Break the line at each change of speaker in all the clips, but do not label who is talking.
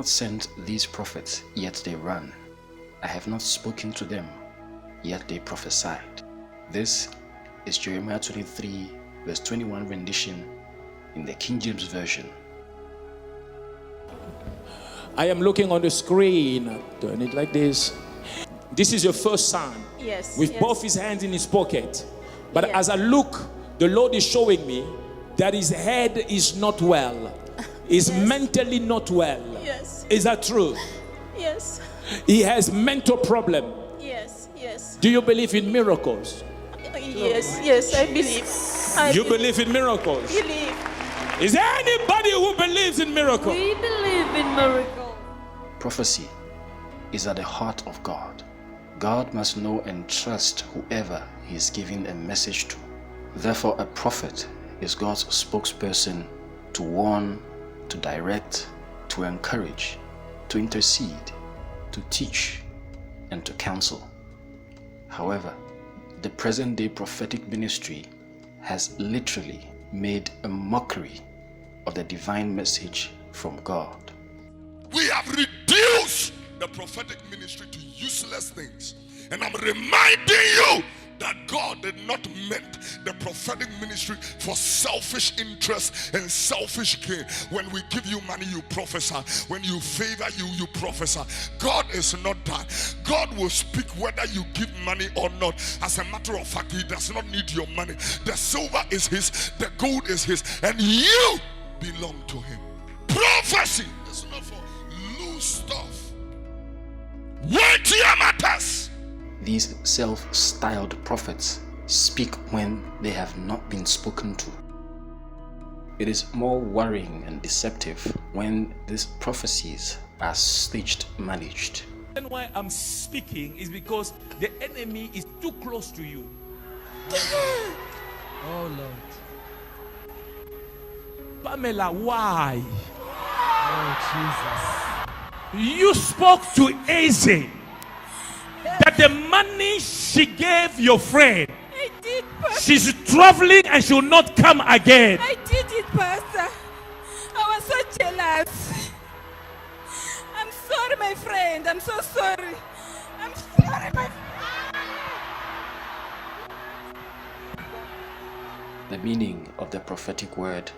not sent these prophets, yet they run. I have not spoken to them, yet they prophesied. This is Jeremiah 23, verse 21 rendition in the King James Version.
I am looking on the screen. Turn it like this. This is your first son.
Yes.
With both his hands in his pocket. But as I look, the Lord is showing me that his head is not well. He's mentally not well.
Yes.
Is that true?
Yes.
He has mental problem.
Yes. Yes.
Do you believe in miracles?
Yes. Yes, I believe.
You believe in miracles?
Believe.
Is there anybody who believes in miracles?
We believe in miracles.
Prophecy is at the heart of God. God must know and trust whoever he is giving a message to. Therefore, a prophet is God's spokesperson to warn, to direct, to encourage, to intercede, to teach, and to counsel. However, the present-day prophetic ministry has literally made a mockery of the divine message from God.
We have reduced the prophetic ministry to useless things. And I'm reminding you that God did not meant the prophetic ministry for selfish interest and selfish gain. When we give you money, you prophesy. When you favor you, you prophesy. God is not that. God will speak whether you give money or not. As a matter of fact, he does not need your money. The silver is his, the gold is his, and you belong to him. Prophecy is not for loose stuff. Weightier matters.
These self-styled prophets speak when they have not been spoken to. It is more worrying and deceptive when these prophecies are staged managed.
The reason why I'm speaking is because the enemy is too close to you.
Oh Lord.
Pamela, why?
Oh Jesus.
You spoke to Eze that the money she gave your friend,
I did, Pastor.
she's traveling and she'll not come again.
I did it, Pastor. I was so jealous. I'm sorry, my friend. I'm so sorry. I'm sorry, my friend.
The meaning of the prophetic word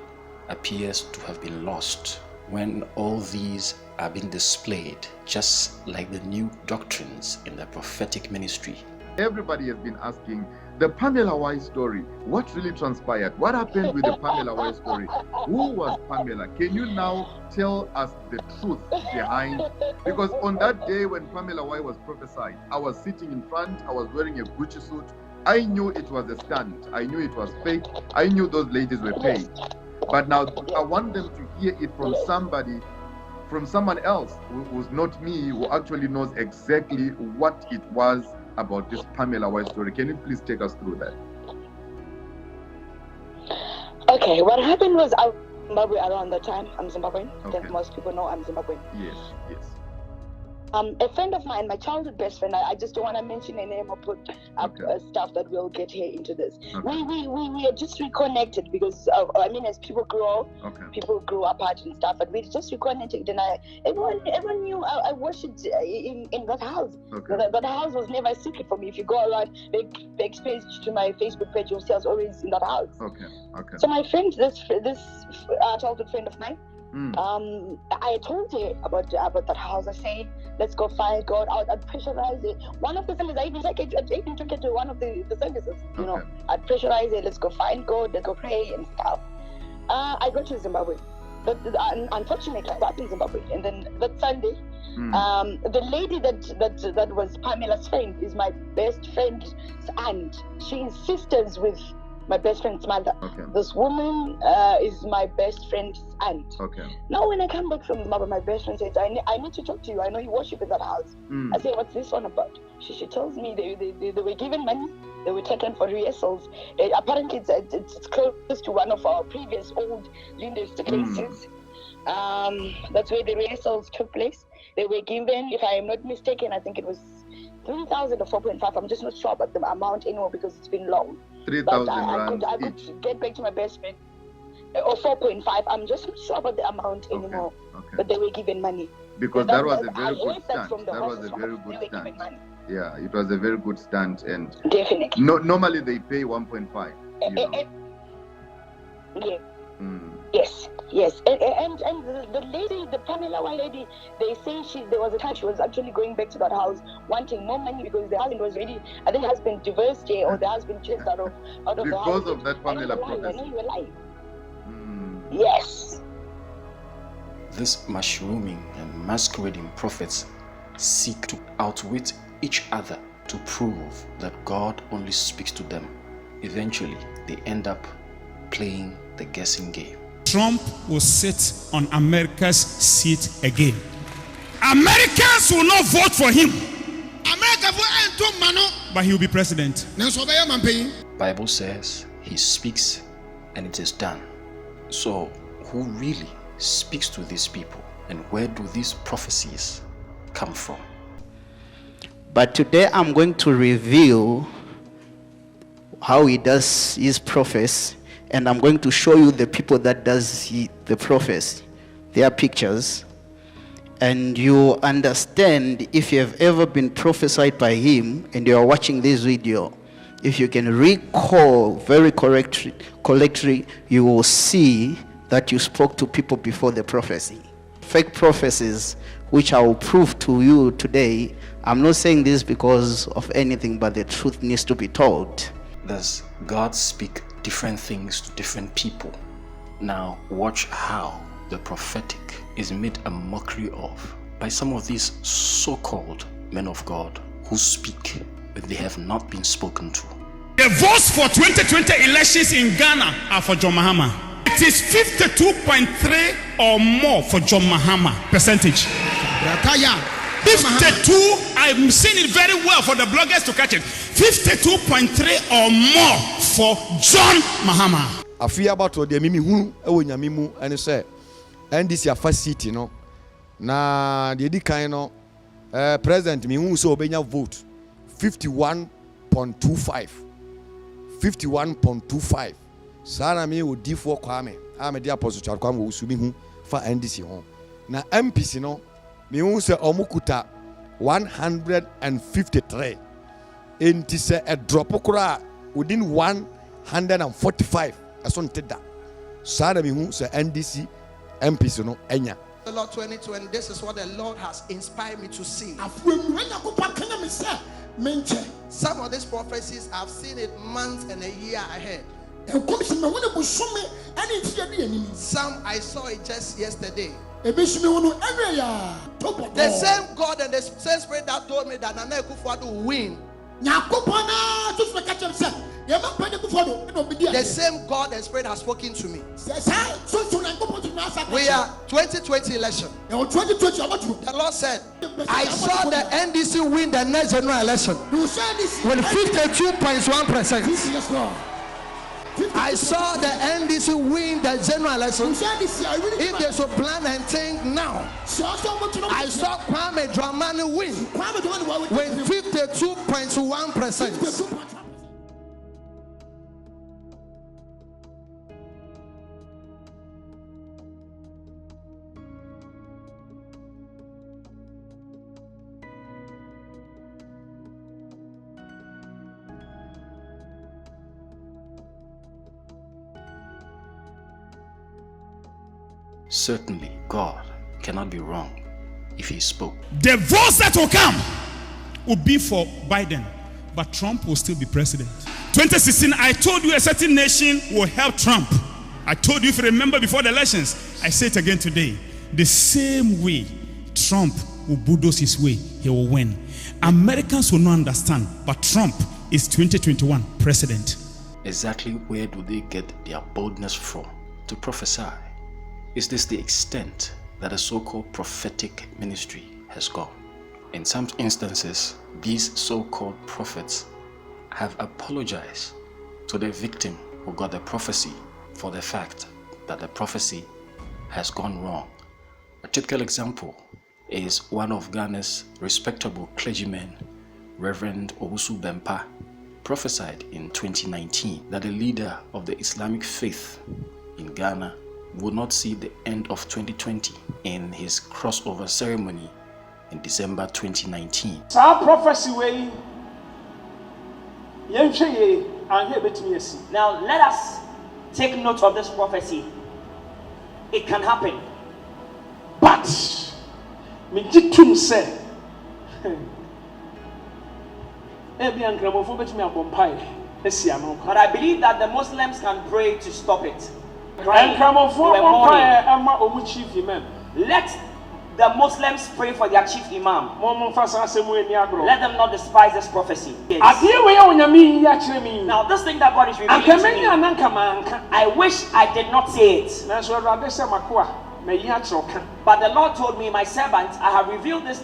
appears to have been lost when all these are being displayed, just like the new doctrines in the prophetic ministry.
Everybody has been asking the Pamela Wise story. What really transpired? What happened with the Pamela Wise story? Who was Pamela? Can you now tell us the truth behind? Because on that day when Pamela Wise was prophesied, I was sitting in front, I was wearing a Gucci suit. I knew it was a stunt. I knew it was fake. I knew those ladies were paid. But now I want them to hear it from somebody, from someone else who's not me, who actually knows exactly what it was about this Pamela White story. Can you please take us through that?
Okay, what happened was I was in Zimbabwe around that time. I'm Zimbabwean.
Okay.
I think most people know I'm Zimbabwean.
Yes, yes.
A friend of mine, my childhood best friend, I just don't want to mention a name or put up stuff that will get here into this.
Okay.
We had just reconnected because, as people grow, people grew apart and stuff, but we just reconnected, and everyone knew I worshipped in that house.
Okay.
That house was never a secret for me. If you go around, big page to my Facebook page, you'll see I was always in that house.
Okay, okay.
So my friend, this childhood friend of mine, I told her about that house. I said, let's go find God. I'd pressurize it. One of the services, I even took it to one of the services. You know, I'd pressurize it. Let's go find God. Let's go pray and stuff. I got to Zimbabwe, but unfortunately, I got in Zimbabwe. And then that Sunday, the lady that was Pamela's friend is my best friend's aunt. She is sisters with my best friend's mother.
Okay.
This woman is my best friend's aunt.
Okay.
Now when I come back from Zimbabwe, my best friend says, I need to talk to you. I know you worship in that house. I say, what's this one about? She tells me they were given money. They were taken for rehearsals. Apparently it's close to one of our previous old linguistic cases. That's where the rehearsals took place. They were given, if I am not mistaken, I think it was 3,000 or 4.5. I'm just not sure about the amount anymore because it's been long.
3,000
I
rand
could get back to my best friend. or 4.5. I'm just not sure about the amount anymore.
Okay.
But they were given money.
Because that was a very
I
good
heard that
stand.
from the
That was a
horses,
very
they
good
were given
stand.
money.
Yeah, it was a very good stand, and
Definitely.
normally they pay 1.5. You know.
Yeah.
Mm.
Yes, yes. And the lady, the Pamela white lady, they say there was a time she was actually going back to that house wanting more money because the husband was ready. I think the husband divorced her, or the husband chased out of the house.
Because of that Pamela
I know
prophecy.
you were lying.
Mm.
Yes.
This mushrooming and masquerading prophets seek to outwit each other to prove that God only speaks to them. Eventually, they end up playing the guessing game.
Trump will sit on America's seat again. Americans will not vote for him, but he will be president.
Bible says he speaks and it is done. So who really speaks to these people, and where do these prophecies come from?
But today I'm going to reveal how he does his prophecy, and I'm going to show you the people that does the prophecy, their pictures, and you understand if you have ever been prophesied by him and you are watching this video. If you can recall very correctly, you will see that you spoke to people before the prophecy. Fake prophecies, which I will prove to you today. I'm not saying this because of anything, but the truth needs to be told.
Does God speak different things to different people? Now watch how the prophetic is made a mockery of by some of these so-called men of God who speak but they have not been spoken to.
The votes for 2020 elections in Ghana are for John Mahama. It is 52.3 or more for John Mahama percentage. 52, I'm seeing it very well for the bloggers to catch it. 52.3 or more for John Mahama.
I fear about the Mimi who Nyamimu and say, and this is a city, no. Na the Dikaino President Mimu so Benya vote 51.25. 51.25. Sana mi wo D4 Kwame. I'm a dear apostle Kwame wo sumi hu fa NDC ho. Na MPC no mi hu se omukuta 153. Enti se a drop kura within 145. Ason teda. Sana mi hu se NDC MPC no enya.
The Lord 2020, this is what the Lord has inspired me to see. Some of these prophecies, I've seen it months and a year ahead. Some I saw it just yesterday. The same God and the same Spirit that told me that Nana Akufo-Addo will win. The same God and Spirit has spoken to me. We are 2020 election. The Lord said, I saw the NDC win the next general election with 52.1%. I saw the NDC win the general election. If they should plan and think now, I saw Kwame Dramani win with 52.1%.
Certainly, God cannot be wrong if he spoke.
The votes that will come will be for Biden, but Trump will still be president. 2016, I told you a certain nation will help Trump. I told you, if you remember before the elections, I say it again today. The same way Trump will bulldoze his way, he will win. Americans will not understand, but Trump is 2021 president.
Exactly where do they get their boldness from to prophesy? Is this the extent that a so-called prophetic ministry has gone? In some instances, these so-called prophets have apologized to the victim who got the prophecy for the fact that the prophecy has gone wrong. A typical example is one of Ghana's respectable clergymen, Reverend Owusu Bempah, prophesied in 2019 that the leader of the Islamic faith in Ghana would not see the end of 2020 in his crossover ceremony in December 2019.
Our prophecy way. Now let us take note of this prophecy. It can happen.
But Mijitum said,
But I believe that the Muslims can pray to stop it. Let the Muslims pray for their chief imam. Let them not despise this prophecy. Yes. Now this thing that God is revealing to me, I wish I did not say it. But the Lord told me, my servant, I have revealed this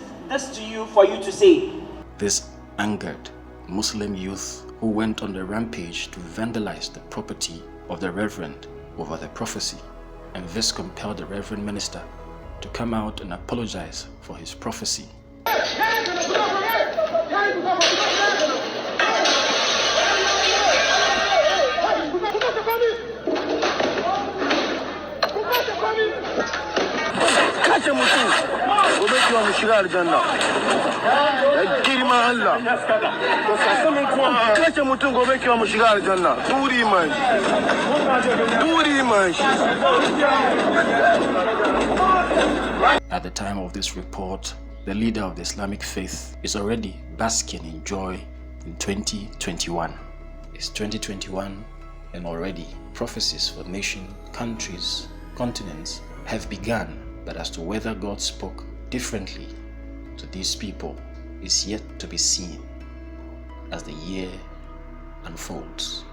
to you for you to say.
This angered Muslim youth who went on the rampage to vandalize the property of the Reverend over the prophecy, and this compelled the Reverend Minister to come out and apologize for his prophecy. At the time of this report, the leader of the Islamic faith is already basking in joy in 2021. It's 2021 and already prophecies for nations, countries, continents have begun, but as to whether God spoke differently to these people is yet to be seen as the year unfolds.